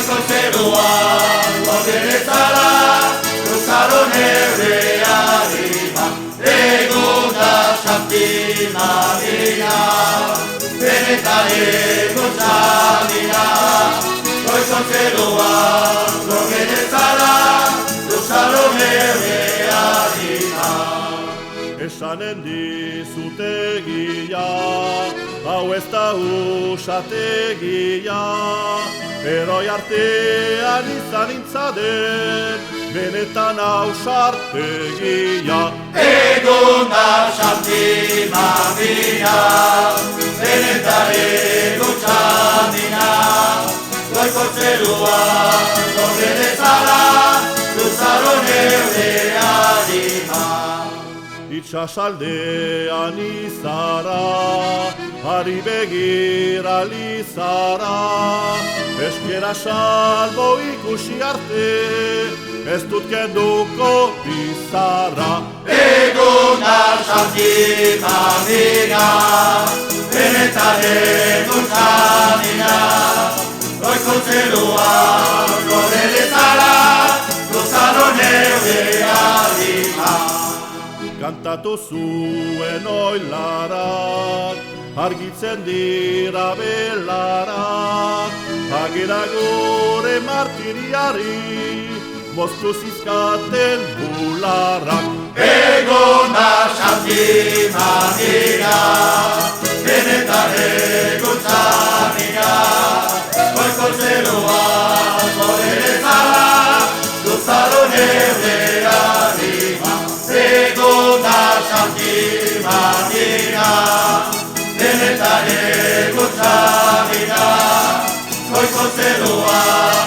goiko zeruan gorde bezala, luzaro neure harima, egun da Santi Maria, benetan egotzan dira, goiko zeruan gorde bezala, luzaro neure harima. Esanen dizutegia, hau ez da usategia, heroi artean izan intzaden, benetan ausartegia. Egun da Santi Maria, benetan egotzan dira, goiko zeruan gorde bezala, luzaro neure harima. Itxasaldean izara, hari begira lizara, eskera salbo ikusi arte, ez dut kenduko bizarra. Egun da Santi Maria, benetan egotzan dira, goiko zeruan gorde bezala, luzaro neure harima. Kantatu zuen oilarak, argitzen dira belarak, agera gure martiriari, moztu zizkaten bularrak. Egun da Santi Maria, benetan egotzan dira, goiko zeruan gorde bezala, luzaro neure harima. Egun da Santi Maria, benetan egotzan dira, goiko zeruan